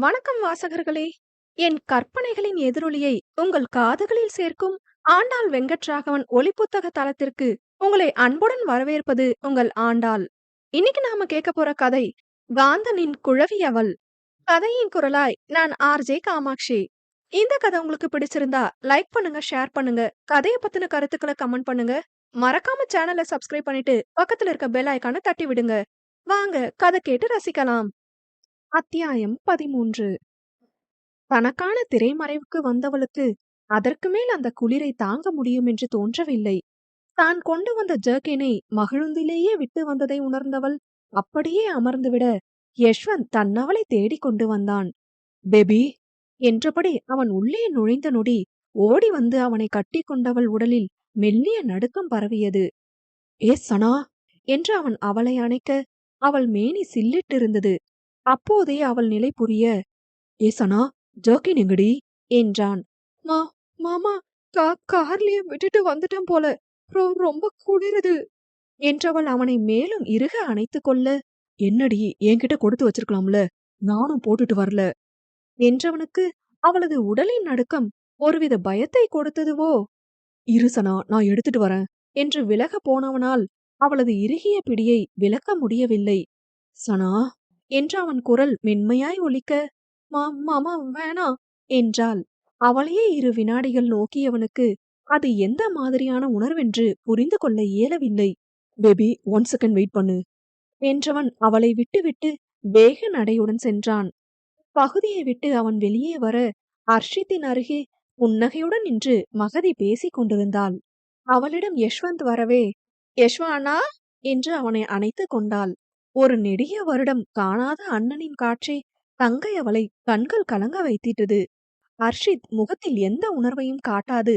வணக்கம் வாசகர்களே! என் கற்பனைகளின் எதிரொலியை உங்கள் காதுகளில் சேர்க்கும் ஆண்டாள் வெங்கட்ராகவன் ஒலிப்புத்தக தளத்திற்கு உங்களை அன்புடன் வரவேற்பது உங்கள் ஆண்டாள். இன்னைக்கு நாம கேட்க போற கதை காந்தனின் குழவி அவள். கதையின் குரலாய் நான் ஆர்ஜே காமாட்சி. இந்த கதை உங்களுக்கு பிடிச்சிருந்தா லைக் பண்ணுங்க, ஷேர் பண்ணுங்க, கதையை பத்தின கருத்துக்களை கமெண்ட் பண்ணுங்க. மறக்காம சேனலை சப்ஸ்கிரைப் பண்ணிட்டு பக்கத்துல இருக்க பெல் ஐகானை தட்டி விடுங்க. வாங்க கதை கேட்டு ரசிக்கலாம். அத்தியாயம் 13. தனக்கான திரைமறைவுக்கு வந்தவளுக்கு அதற்கு மேல் அந்த குளிரை தாங்க முடியும் என்று தோன்றவில்லை. தான் கொண்டு வந்த ஜர்க்கினை மகிழுந்திலேயே விட்டு வந்ததை உணர்ந்தவள் அப்படியே அமர்ந்துவிட யஷ்வந்த் தன்னவளை தேடிக் கொண்டு வந்தான். பேபி என்றபடி அவன் உள்ளே நுழைந்த நொடி ஓடி வந்து அவனை கட்டி கொண்டவள் உடலில் மெல்லிய நடுக்கம் பரவியது. ஏ சனா என்று அவன் அவளை அணைக்க அவள் மேனி சில்லிட்டிருந்தது. அப்போதே அவள் நிலை புரிய, ஏ சனா, ஜர்க்கின் எங்கடி என்றான். மா மாமா கார்லயே விட்டுட்டு வந்துட்டேன் போல, ரொம்ப குளிருது என்றவள் அவனை மேலும் இறுக அணைத்து கொள்ள, என்னடி என்கிட்ட கொடுத்து வச்சிருக்கலாம்ல, நானும் போட்டுட்டு வரல என்றவனுக்கு அவளது உடலின் நடுக்கம் ஒருவித பயத்தை கொடுத்ததுவோ. இரு சனா, நான் எடுத்துட்டு வரேன் என்று விலக போனவனால் அவளது இறுகிய பிடியை விலக்க முடியவில்லை. சனா என்று அவன் குரல் மென்மையாய் ஒலிக்க, மாமா வேணா என்றாள். அவளையே 2 வினாடிகள் நோக்கியவனுக்கு அது எந்த மாதிரியான உணர்வென்று புரிந்து கொள்ள இயலவில்லை. பேபி 1 செகண்ட் வெயிட் பண்ணு என்றவன் அவளை விட்டுவிட்டு வேக நடையுடன் சென்றான். பகுதியை விட்டு அவன் வெளியே வர அர்ஷித்தின் அருகே புன்னகையுடன் நின்று மகதி பேசிக் கொண்டிருந்தாள். அவளிடம் யஷ்வந்த் வரவே, யஷ்வானா என்று அவனை அணைத்து கொண்டாள். ஒரு நெடிய வருடம் காணாத அண்ணனின் காட்சி தங்கை அவளை கண்கள் கலங்க வைத்திட்டது. அர்ஷித் முகத்தில் எந்த உணர்வையும் காட்டாது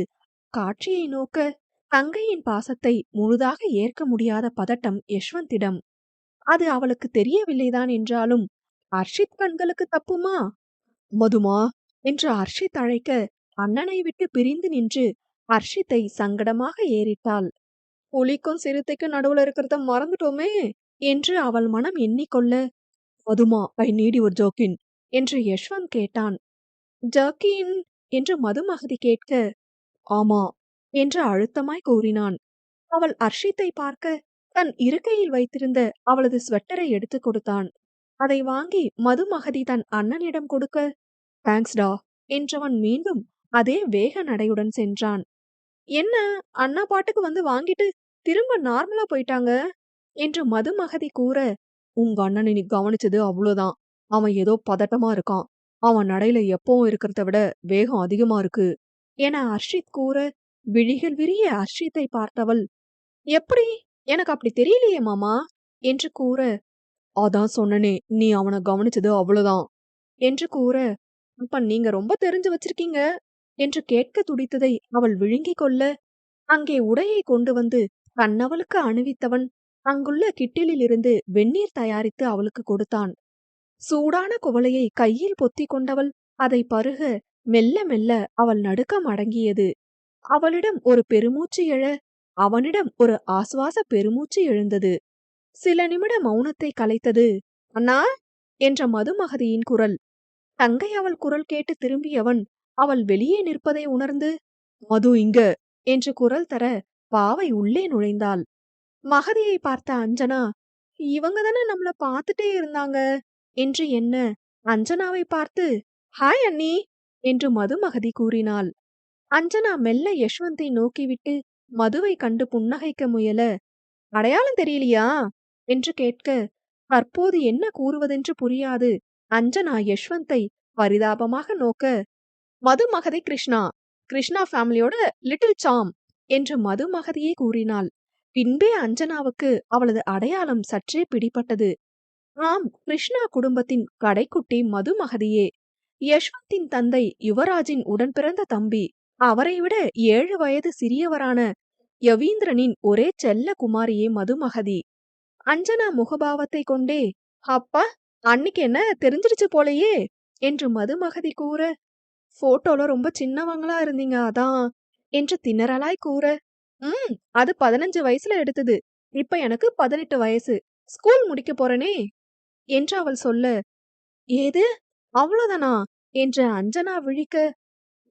காட்சியை நோக்க தங்கையின் பாசத்தை முழுதாக ஏற்க முடியாத பதட்டம் யஷ்வந்திடம். அது அவளுக்கு தெரியவில்லைதான் என்றாலும் அர்ஷித் கண்களுக்கு தப்புமா? மதுமா என்று அர்ஷித் அழைக்க அண்ணனை விட்டு பிரிந்து நின்று அர்ஷித்தை சங்கடமாக ஏறிட்டாள். புலிக்கும் சிறுத்தைக்கும் நடுவுல இருக்கிறத மறந்துட்டோமே என்று அவள் மனம் எண்ணிக்கொள்ள, மதுமா ஐ நீட் யுவர் ஜர்க்கின் என்று யஷ்வந்த் கேட்டான். ஜர்க்கின் என்று மதுமகதி கேட்க, ஆமா என்று அழுத்தமாய் கூறினான். அவள் அர்ஷித்தை பார்க்க தன் இருக்கையில் வைத்திருந்த அவளது ஸ்வெட்டரை எடுத்து கொடுத்தான். அதை வாங்கி மதுமகதி தன் அண்ணனிடம் கொடுக்க, தேங்க்ஸ்டா என்றவன் மீண்டும் அதே வேக நடையுடன் சென்றான். என்ன, அண்ணா பாட்டுக்கு வந்து வாங்கிட்டு திரும்ப நார்மலா போயிட்டாங்க என்று மதுமகதி கூற, உங்க அண்ணனை நீ கவனிச்சது அவ்வளோதான். அவன் ஏதோ பதட்டமா இருக்கான். அவன் நடையில எப்பவும் இருக்கிறத விட வேகம் அதிகமா இருக்கு என அர்ஷித் கூற, விழிகள் விரிய அர்ஷித்தை பார்த்தவள், எப்படி, எனக்கு அப்படி தெரியலையே மாமா என்று கூற, அதான் சொன்னனே, நீ அவனை கவனிச்சது அவ்வளவுதான் என்று கூற, அப்ப நீங்க ரொம்ப தெரிஞ்சு வச்சிருக்கீங்க என்று கேட்க துடித்ததை அவள் விழுங்கிக் கொள்ள, அங்கே உடையை கொண்டு வந்து கண்ணவளுக்கு அணிவித்தவன் அங்குள்ள கிட்டிலிலிருந்து வெந்நீர் தயாரித்து அவளுக்கு கொடுத்தான். சூடான குவளையை கையில் பொத்தி கொண்டவள் அதை பருக மெல்ல மெல்ல அவள் நடுக்கம் அடங்கியது. அவளிடம் ஒரு பெருமூச்சு எழ அவனிடம் ஒரு ஆசுவாச பெருமூச்சு எழுந்தது. சில நிமிட மௌனத்தை கலைத்தது அண்ணா என்ற மதுமகதியின் குரல். தங்கை அவள் குரல் கேட்டு திரும்பியவன் அவள் வெளியே நிற்பதை உணர்ந்து, மது இங்க என்று குரல் தர பாவை உள்ளே நுழைந்தாள். மகதியை பார்த்த அஞ்சனா, இவங்க தானே நம்மள பார்த்துட்டே இருந்தாங்க என்று எண்ண, அஞ்சனாவை பார்த்து, ஹாய் அண்ணி என்று மதுமகதி கூறினாள். அஞ்சனா மெல்ல யஷ்வந்தை நோக்கிவிட்டு மதுவை கண்டு புன்னகைக்க முயல, அடையாளம் தெரியலையா என்று கேட்க, தற்போது என்ன கூறுவதென்று புரியாது அஞ்சனா யஷ்வந்தை பரிதாபமாக நோக்க, மதுமகதி கிருஷ்ணா ஃபேமிலியோட லிட்டில் சாம் என்று மதுமகதியே கூறினாள். பின்பே அஞ்சனாவுக்கு அவளது அடையாளம் சற்றே பிடிபட்டது. ஆம், கிருஷ்ணா குடும்பத்தின் கடைக்குட்டி மதுமகதியே. யஷ்வந்தின் தந்தை யுவராஜின் உடன் பிறந்த தம்பி. அவரை விட 7 வயது சிறியவரான யவீந்திரனின் ஒரே செல்ல குமாரியே மதுமகதி. அஞ்சனா முகபாவத்தை கொண்டே, அப்பா அன்னைக்கு என்ன தெரிஞ்சிருச்சு போலையே என்று மதுமகதி கூற, போட்டோல ரொம்ப சின்னவங்களா இருந்தீங்க அதான் என்று திணறலாய் கூற, அது 15 வயசுல எடுத்தது, இப்ப எனக்கு 18 வயசு, ஸ்கூல் முடிக்க போறனே என்று அவள் சொல்ல, ஏது அவ்வளவுதானா என்று அஞ்சனா விழிக்க,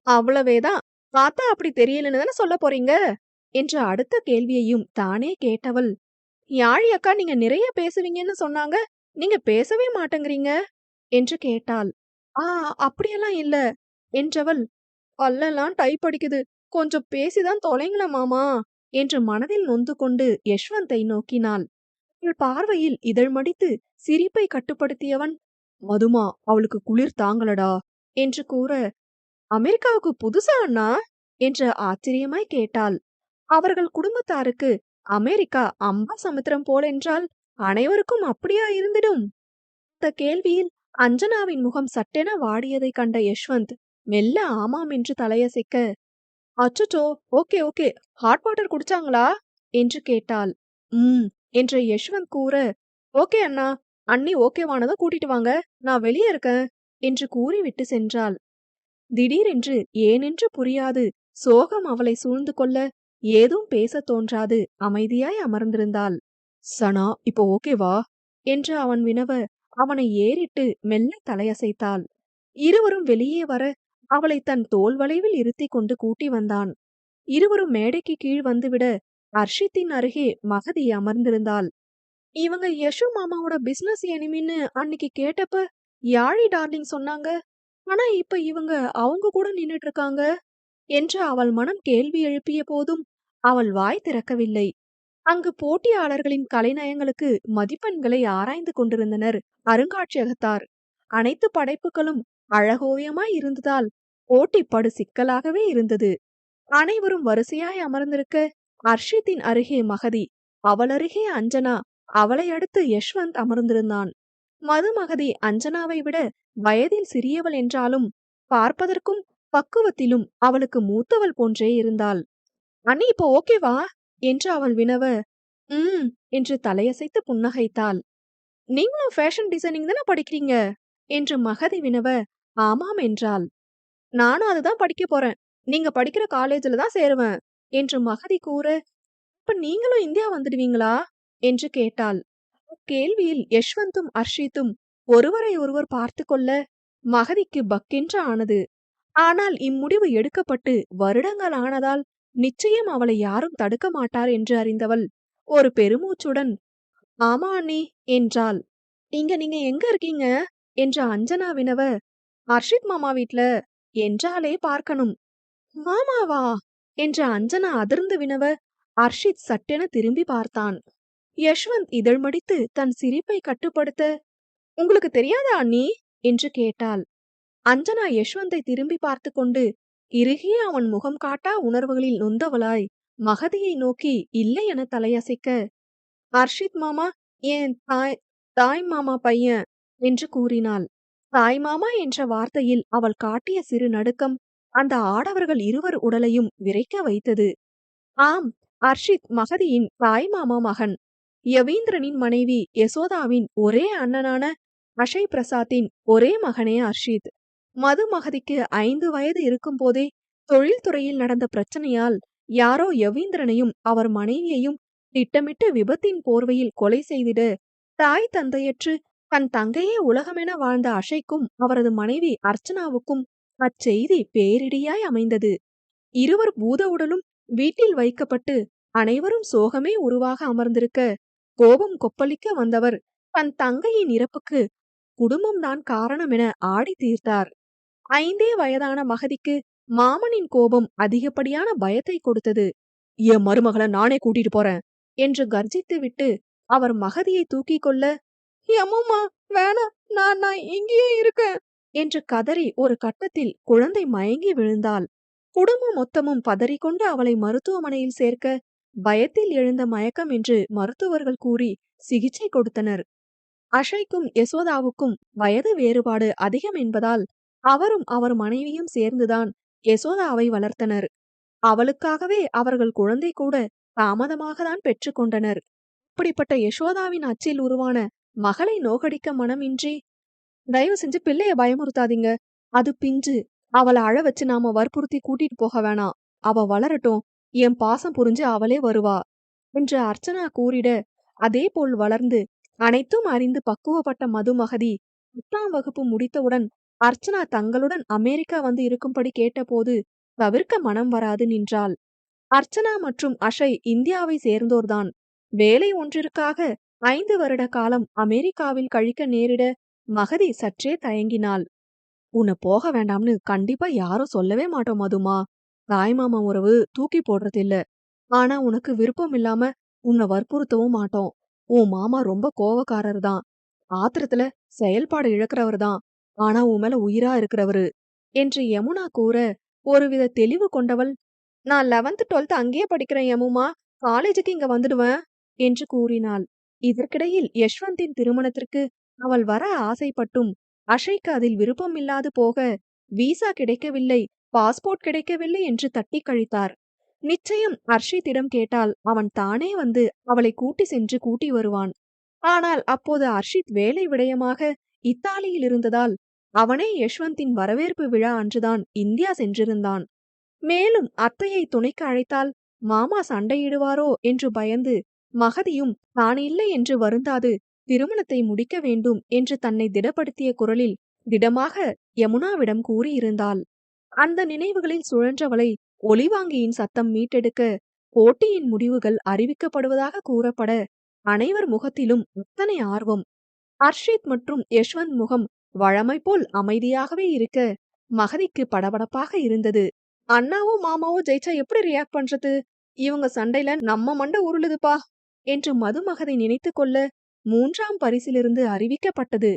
அவ்வளவேதான். பார்த்தா அப்படி தெரியலன்னு தானே சொல்லப் போறீங்க? என்ற அடுத்த கேள்வியையும் தானே கேட்டவள், யாழி அக்கா நீங்க நிறைய பேசுவீங்கன்னு சொன்னாங்க. நீங்க பேசவே மாட்டேங்கிறீங்க என்று கேட்டாள். ஆ அப்படியெல்லாம் இல்ல என்றவள், பல்லெல்லாம் டைப் அடிக்குது. கொஞ்சம் பேசிதான் தொலைங்களேன் மாமா என்று மனதில் நொந்து கொண்டு யஷ்வந்தை நோக்கினாள். அவள் பார்வையில் இதழ் மடித்து சிரிப்பை கட்டுப்படுத்தியவன், மதுமா அவளுக்கு குளிர் தாங்கலடா என்று கூற, அமெரிக்காவுக்கு புதுசா அண்ணா என்று ஆச்சரியமாய் கேட்டாள். அவர்கள் குடும்பத்தாருக்கு அமெரிக்கா அம்பா சமுத்திரம் போலென்றால் அனைவருக்கும் அப்படியா இருந்திடும்? இந்த கேள்வியில் அஞ்சனாவின் முகம் சட்டென வாடியதைக் கண்ட யஷ்வந்த் மெல்ல ஆமாம் என்று தலையசைக்க, அச்சச்சோ, ஓகே ஓகே, ஹாட் வாட்டர் குடிச்சாங்களா என்று கேட்டாள். ம் என்ற யஷ்வந்த் கூற, ஓகே அண்ணா, அண்ணி ஓகேவானதும் கூட்டிட்டு வாங்க, நான் வெளியே இருக்கேன் என்று கூறிவிட்டு சென்றாள். திடீரென்று ஏனென்று புரியாது சோகம் அவளை சூழ்ந்து கொள்ள ஏதும் பேசத் தோன்றாது அமைதியாய் அமர்ந்திருந்தாள். சனா இப்போ ஓகேவா என்று அவன் வினவ அவனை ஏறிட்டு மெல்ல தலையசைத்தாள். இருவரும் வெளியே வர அவளை தன் தோள் வளைவில் இருத்தி கொண்டு கூட்டி வந்தான். இருவரும் மேடைக்கு கீழ் வந்துவிட அர்ஷித்தின் அருகே மகதி அமர்ந்திருந்தாள். இவங்க யஷு மாமாவோட பிசினஸ் எனிமின்னு அன்னைக்கு கேட்டப்ப யாழி டார்லிங் சொன்னாங்க. ஆனா இப்ப இவங்க அவங்க கூட நின்னுட்டு இருக்காங்க என்று அவள் மனம் கேள்வி எழுப்பிய போதும் அவள் வாய் திறக்கவில்லை. அங்கு போட்டியாளர்களின் கலைநயங்களுக்கு மதிப்பெண்களை ஆராய்ந்து கொண்டிருந்தனர் அருங்காட்சியகத்தார். அனைத்து படைப்புகளும் அழகோவியமாய் இருந்ததால் போட்டி படு சிக்கலாகவே இருந்தது. அனைவரும் வரிசையாய் அமர்ந்திருக்க அர்ஷித்தின் அருகே மகதி, அவள் அருகே அஞ்சனா, அவளை அடுத்து யஷ்வந்த் அமர்ந்திருந்தான். மதுமகதி அஞ்சனாவை விட வயதில் சிறியவள் என்றாலும் பார்ப்பதற்கும் பக்குவத்திலும் அவளுக்கு மூத்தவள் போன்றே இருந்தாள். அண்ணி இப்போ ஓகேவா என்று அவள் வினவ, ம் என்று தலையசைத்து புன்னகைத்தாள். நீங்களும் ஃபேஷன் டிசைனிங் தானே படிக்கிறீங்க என்று மகதி வினவ, ஆமாம் என்றாள். நானும் அதுதான் படிக்க போறேன். நீங்க படிக்கிற காலேஜ்ல தான் சேருவேன் என்று மகதி கூற, இப்ப நீங்களும் இந்தியா வந்துடுவீங்களா என்று கேட்டாள். கேள்வியில் யஷ்வந்தும் அர்ஷித்தும் ஒருவரை ஒருவர் பார்த்து கொள்ள மகதிக்கு பக்கென்று ஆனது. ஆனால் இம்முடிவு எடுக்கப்பட்டு வருடங்கள் ஆனதால் நிச்சயம் அவளை யாரும் தடுக்க மாட்டார் என்று அறிந்தவள் ஒரு பெருமூச்சுடன், ஆமா அண்ணி என்றாள். இங்க நீங்க எங்க இருக்கீங்க என்று அஞ்சனா வினவ, அர்ஷித் மாமா வீட்ல என்றாலே பார்க்கணும். மாமாவா என்று அஞ்சனா அதிர்ந்து வினவ, அர்ஷித் சட்டென திரும்பி பார்த்தான். யஷ்வந்த் இதழ் மடித்து தன் சிரிப்பை கட்டுப்படுத்த, உங்களுக்கு தெரியாதா அண்ணி என்று கேட்டாள். அஞ்சனா யஷ்வந்தை திரும்பி பார்த்து கொண்டு இறுகிய அவன் முகம் காட்டா உணர்வுகளில் நொந்தவளாய் மகதியை நோக்கி இல்லை என தலையசைக்க, அர்ஷித் மாமா என் தாய் மாமா பையன் என்று கூறினாள். தாய் மாமா என்ற வார்த்தையில் அவள் காட்டிய சிறு நடுக்கம் அந்த ஆடவர்கள் இருவர் உடலையும் விறைக்க வைத்தது. ஆம், அர்ஷித் மகதியின் தாய் மாமா மகன். யவீந்திரனின் மனைவி யசோதாவின் ஒரே அண்ணனான அஷய் பிரசாத்தின் ஒரே மகனே அர்ஷித். மதுமகதிக்கு 5 வயது இருக்கும் போதே தொழில்துறையில் நடந்த பிரச்சனையால் யாரோ யவீந்திரனையும் அவர் மனைவியையும் திட்டமிட்டு விபத்தின் போர்வையில் கொலை செய்திட, தாய் தந்தையற்று தன் தங்கையே உலகமென வாழ்ந்த அஷய்க்கும் அவரது மனைவி அர்ச்சனாவுக்கும் அச்செய்தி பேரிடியாய் அமைந்தது. இருவர் பூத உடலும் வீட்டில் வைக்கப்பட்டு அனைவரும் சோகமே உருவாக அமர்ந்திருக்க, கோபம் கொப்பளிக்க வந்தவர் தன் தங்கையின் இறப்புக்கு குடும்பம்தான் காரணம் என ஆடி தீர்த்தார். 5 வயதான மகதிக்கு மாமனின் கோபம் அதிகப்படியான பயத்தை கொடுத்தது. என் மருமகளை நானே கூட்டிட்டு போறேன் என்று கர்ஜித்து விட்டு அவர் மகதியை தூக்கி கொள்ள, எம்மா வேணாம், நான் இங்கேயே இருக்கேன் என்று கதறி ஒரு கட்டத்தில் குழந்தை மயங்கி விழுந்தாள். குடும்பம் மொத்தமும் பதறிக்கொண்டு அவளை மருத்துவமனையில் சேர்க்க பயத்தில் எழுந்த மயக்கம் என்று மருத்துவர்கள் கூறி சிகிச்சை கொடுத்தனர். அஷய்க்கும் யசோதாவுக்கும் வயது வேறுபாடு அதிகம் என்பதால் அவரும் அவர் மனைவியும் சேர்ந்துதான் யசோதாவை வளர்த்தனர். அவளுக்காகவே அவர்கள் குழந்தை கூட தாமதமாக தான் பெற்றுக்கொண்டனர். இப்படிப்பட்ட யசோதாவின் அச்சில் உருவான மகளை நோகடிக்க மனமின்றி, தயவு செஞ்சு பிள்ளைய பயமுறுத்தாதீங்க, அது பிஞ்சு, அவளை அழ வச்சு நாம வற்புறுத்தி கூட்டிட்டு போக வேணாம், அவ வளரட்டும், என் பாசம் புரிஞ்சு அவளே வருவா என்று அர்ச்சனா கூறிட, அதே போல் வளர்ந்து அனைத்தும் அறிந்து பக்குவப்பட்ட மதுமகதி 10ஆம் வகுப்பு முடித்தவுடன் அர்ச்சனா தங்களுடன் அமெரிக்கா வந்து இருக்கும்படி கேட்டபோது தவிர்க்க மனம் வராது நின்றாள். அர்ச்சனா மற்றும் அஷய் இந்தியாவை சேர்ந்தோர்தான். வேலை ஒன்றிற்காக 5 வருட காலம் அமெரிக்காவில் கழிக்க நேரிட மகதி சற்றே தயங்கினாள். உன்னை போக வேண்டாம்னு கண்டிப்பா யாரும் சொல்லவே மாட்டோம் மதுமா. தாய்மாமா உறவு தூக்கி போடுறது இல்ல. ஆனா உனக்கு விருப்பம் இல்லாம உன்னை வற்புறுத்தவும் மாட்டோம். உன் மாமா ரொம்ப கோவக்காரர் தான். ஆத்திரத்துல செயல்பாடு இழக்கிறவர் தான். ஆனா உன் மேல உயிரா இருக்கிறவரு என்று யமுனா கூற, ஒருவித தெளிவு கொண்டவள், நான் 11th 12th அங்கேயே படிக்கிறேன் யமுமா. காலேஜுக்கு இங்க வந்துடுவேன் என்று கூறினாள். இதற்கிடையில் யஷ்வந்தின் திருமணத்திற்கு அவள் வர ஆசைப்பட்டும் அஷய்க்கு அதில் விருப்பமில்லாது போக, விசா கிடைக்கவில்லை, பாஸ்போர்ட் கிடைக்கவில்லை என்று தட்டி கழித்தார். நிச்சயம் அர்ஷித்திடம் கேட்டால் அவன் தானே வந்து அவளை கூட்டி சென்று கூட்டி வருவான். ஆனால் அப்போது அர்ஷித் வேலை விடயமாக இத்தாலியில் இருந்ததால் அவனே யஷ்வந்தின் வரவேற்பு விழா அன்றுதான் இந்தியா சென்றிருந்தான். மேலும் அத்தையை துணைக்கு அழைத்தால் மாமா சண்டையிடுவாரோ என்று பயந்து மகதியும் தான் இல்லை என்று வருந்தாது திருமணத்தை முடிக்க வேண்டும் என்று தன்னை திடப்படுத்திய குரலில் திடமாக யமுனாவிடம் கூறியிருந்தாள். அந்த நினைவுகளில் சுழன்றவளை ஒலிவாங்கியின் சத்தம் மீட்டெடுக்க போட்டியின் முடிவுகள் அறிவிக்கப்படுவதாக கூறப்பட அனைவர் முகத்திலும் அத்தனை ஆர்வம். அர்ஷித் மற்றும் யஷ்வந்த் முகம் வழமை போல் அமைதியாகவே இருக்க மகதிக்கு படபடப்பாக இருந்தது. அண்ணாவும் மாமாவும் ஜெயிச்சா எப்படி ரியாக்ட் பண்றது? இவங்க சண்டையில நம்ம மண்டை உருளுதுப்பா என்று மதுமகதை நினைத்து கொள்ள 3ஆம் பரிசிலிருந்து அறிவிக்கப்பட்டது.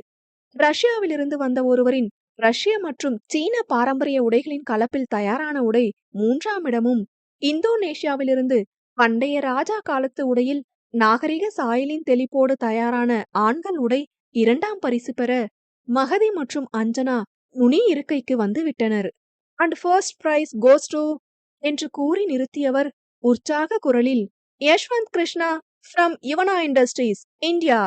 ரஷ்யாவிலிருந்து வந்த ஒருவரின் ரஷ்ய மற்றும் சீன பாரம்பரிய உடைகளின் கலப்பில் தயாரான உடை 3ஆம் இடமும், இந்தோனேஷியாவிலிருந்து பண்டைய ராஜா காலத்து உடையில் நாகரிக சாயலின் தெளிப்போடு தயாரான ஆண்கள் உடை 2ஆம் பரிசு பெற மகதி மற்றும் அஞ்சனா நுனி இருக்கைக்கு வந்து விட்டனர். And first prize goes to என்று கூறி நிறுத்தியவர் உற்சாக குரலில், Yashwant Krishna from Yuvana industries India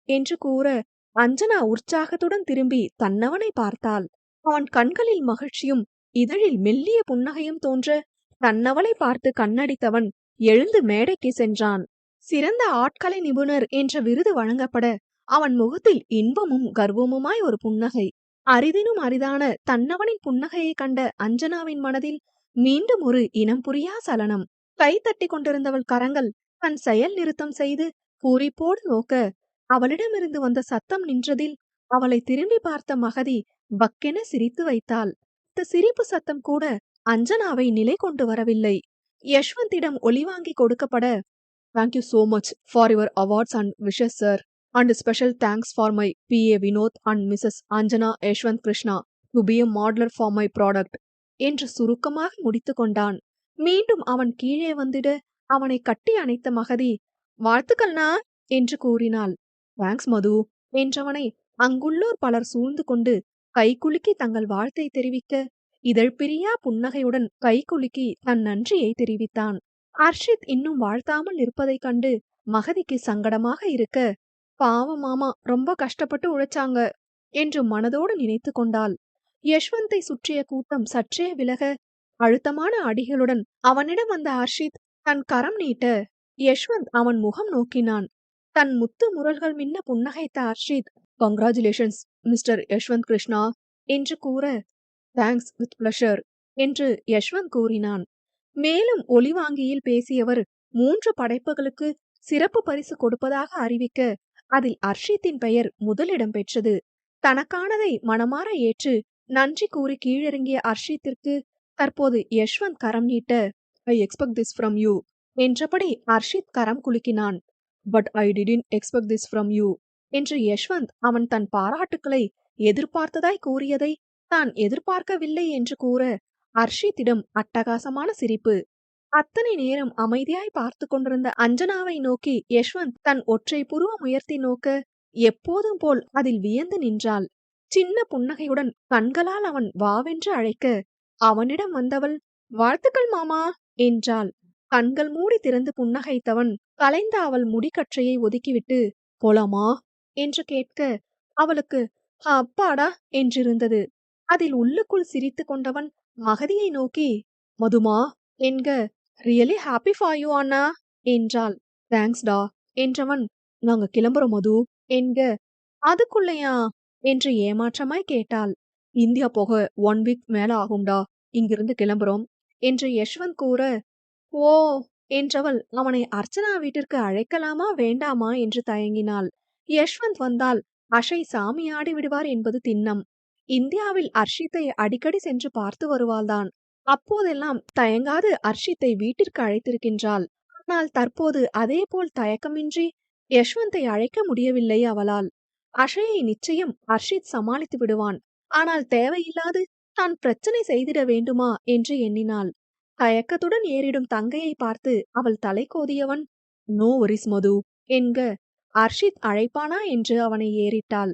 என்று கூற அஞ்சனா உற்சாகத்துடன் திரும்பி தன்னவனை பார்த்தாள். அவன் கண்களில் மகிழ்ச்சியும் இதழில் மெல்லிய புன்னகையும் தோன்ற தன்னவளை பார்த்து கண்ணடித்தவன் எழுந்து மேடைக்கு சென்றான். சிறந்த ஆட்கலை நிபுணர் என்ற விருது வழங்கப்பட அவன் முகத்தில் இன்பமும் கர்வமுமாய் ஒரு புன்னகை. அரிதினும் அரிதான தன்னவனின் புன்னகையை கண்ட அஞ்சனாவின் மனதில் மீண்டும் ஒரு இனம் புரியா சலனம். கை தட்டி கொண்டிருந்தவள் கரங்கள் தன் செயல் நிறுத்தம் செய்து பூரிப்போடு நோக்க அவளிடமிருந்து வந்த சத்தம் நின்றதில் அவளை திரும்பி பார்த்த மகதி பக்கென சிரித்து வைத்தாள். இந்த சிரிப்பு சத்தம் கூட அஞ்சனாவை நிலை கொண்டு வரவில்லை. யஷ்வந்திடம் ஒலிவாங்கி கொடுக்கப்பட, thank you so much for your awards and wishes sir, and special thanks for my PA Vinod and Mrs Anjana Yashwant Krishna to be a modeller for my product என்று சுருக்கமாக முடித்து கொண்டான். மீண்டும் அவன் கீழே வந்திட அவனை கட்டி அணைத்த மகதி, வாழ்த்துக்கள்னா என்று கூறினாள். தேங்க்ஸ் மது என்றவனை அங்குள்ளோர் பலர் சூழ்ந்து கொண்டு கைகுலுக்கி தங்கள் வாழ்த்தை தெரிவிக்க இதழ் பிரியா புன்னகையுடன் கைகுலுக்கி தன் நன்றியை தெரிவித்தான். அர்ஷித் இன்னும் வாழ்த்தாமல் இருப்பதைக் கண்டு மகதிக்கு சங்கடமாக இருக்க, பாவம் மாமா ரொம்ப கஷ்டப்பட்டு உழைச்சாங்க என்று மனதோடு நினைத்து கொண்டாள். யஷ்வந்தை சுற்றிய கூட்டம் சற்றே விலக அழுத்தமான அடிகளுடன் அவனிடம் வந்த அர்ஷித் தன் கரம் நீட்ட யஷ்வந்த் அவன் முகம் நோக்கினான். தன் முத்து முரல்கள் மின்ன புன்னகைத்த அர்ஷித், கங்க்ராச்சுலேஷன்ஸ் மிஸ்டர் யஷ்வந்த் கிருஷ்ணா என்று கூற, தேங்க்ஸ் வித் பிளஷர் என்று யஷ்வந்த் கூறினான். மேலும் ஒலிவாங்கியில் பேசியவர் 3 படைப்புகளுக்கு சிறப்பு பரிசு கொடுப்பதாக அறிவிக்க அதில் அர்ஷித்தின் பெயர் முதலிடம் பெற்றது. தனக்கானதை மனமாற ஏற்று நன்றி கூறி கீழிறங்கிய அர்ஷித்திற்கு தற்போது யஷ்வந்த் கரம் நீட்ட, I expect this from you என்றபடி அர்ஷித் கரம் குலுக்கினான். But I didn't expect this from you என்று யஷ்வந்த் அவன் தன் பாராட்டுக்களை எதிர்பார்த்ததாய் கூறியதை தான் எதிர்பார்க்கவில்லை என்று கூற அர்ஷித்திடம் அட்டகாசமான சிரிப்பு. அத்தனை நேரம் அமைதியாய் பார்த்து கொண்டிருந்த அஞ்சனாவை நோக்கி யஷ்வந்த் தன் ஒற்றை புருவம் உயர்த்தி நோக்க எப்போதும் போல் அதில் வியந்து நின்றாள். சின்ன புன்னகையுடன் கண்களால் அவன் வாவென்று அழைக்க அவனிடம் வந்தவள், வாழ்த்துக்கள் மாமா என்றாள். கண்கள் மூடி திறந்து புன்னகைத்தவன் கலைந்த அவள் முடிக்கற்றையை ஒதுக்கிவிட்டு, போலாமா என்று கேட்க அவளுக்கு அப்பாடா என்றிருந்தது. அதில் உள்ளுக்குள் சிரித்து கொண்டவன் மகதியை நோக்கி, மதுமா என்க, ரியலி ஹாப்பி ஃபார் யூ அண்ணா என்றாள். தேங்க்ஸ்டா என்றவன், நாங்க கிளம்புறோம் மது என்க, அதுக்குள்ளையா என்று ஏமாற்றமாய் கேட்டாள். இந்தியா போக 1 வீக் மேல ஆகும்டா. இங்கிருந்து கிளம்புறோம் என்று யஷ்வந்த் கூற, ஓ! என்றவள் அவனை அர்ச்சனா வீட்டிற்கு அழைக்கலாமா வேண்டாமா என்று தயங்கினாள். யஷ்வந்த் வந்தால் அஷய் சாமியாடி விடுவார் என்பது திண்ணம். இந்தியாவில் அர்ஷித்தை அடிக்கடி சென்று பார்த்து வருவாள்தான். அப்போதெல்லாம் தயங்காது அர்ஷித்தை வீட்டிற்கு அழைத்திருக்கின்றாள். ஆனால் தற்போது அதேபோல் தயக்கமின்றி யஷ்வந்தை அழைக்க முடியவில்லை அவளால். அஷயை நிச்சயம் அர்ஷித் சமாளித்து விடுவான். ஆனால் தேவையில்லாது தான் பிரச்சனை செய்திட வேண்டுமா என்று எண்ணினாள். தயக்கத்துடன் ஏறிடும் தங்கையை பார்த்து அவள் தலை கோதியவன், நோ வரிஸ் மது என்க, அர்ஷித் அழைப்பானா என்று அவனை ஏறிட்டாள்.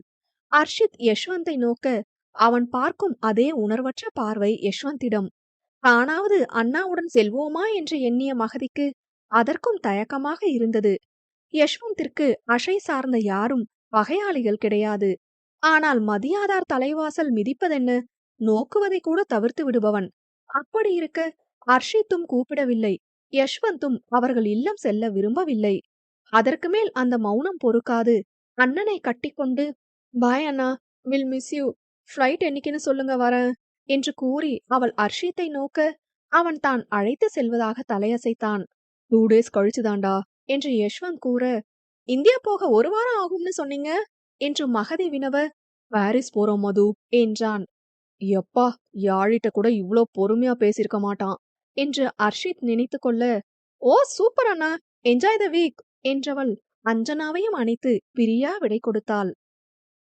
அர்ஷித் யஷ்வந்தை நோக்க அவன் பார்க்கும் அதே உணர்வற்ற பார்வை யஷ்வந்திடம். தானாவது அண்ணாவுடன் செல்வோமா என்று எண்ணிய மகதிக்கு அதற்கும் தயக்கமாக இருந்தது. யஷ்வந்திற்கு அஷை சார்ந்த யாரும் பகையாளிகள் கிடையாது. ஆனால் மதியாதார் தலைவாசல் மிதிப்பதென்ன, நோக்குவதை கூட தவிர்த்து விடுபவன். அப்படி இருக்க அர்ஷித்தும் கூப்பிடவில்லை. யஷ்வந்தும் அவர்கள் இல்லம் செல்ல விரும்பவில்லை. அதற்கு மேல் அந்த மௌனம் பொறுக்காது அண்ணனை கட்டிக்கொண்டு, பாய் அண்ணா, வில் மிஸ் யூ, ஃப்ளைட் என்னைக்குன்னு சொல்லுங்க வரேன் என்று கூறி அவள் அர்ஷித்தை நோக்க அவன் தான் அழைத்து செல்வதாக தலையசைத்தான். 2 டேஸ் கழிச்சுதான்டா என்று யஷ்வந்த் கூற, இந்தியா போக 1 வாரம் ஆகும்னு சொன்னீங்க என்று மகதி வினவ, பாரிஸ் போறோம் மது என்றான். யப்பா, யாழிட்ட கூட இவ்ளோ பொறுமையா பேசியிருக்க மாட்டான் என்று அர்ஷித் நினைத்து கொள்ள, ஓ சூப்பர் அண்ணா, என்ஜாய் த வீக் என்றவள் அஞ்சனாவையும் அணைத்து பிரியா விடை கொடுத்தாள்.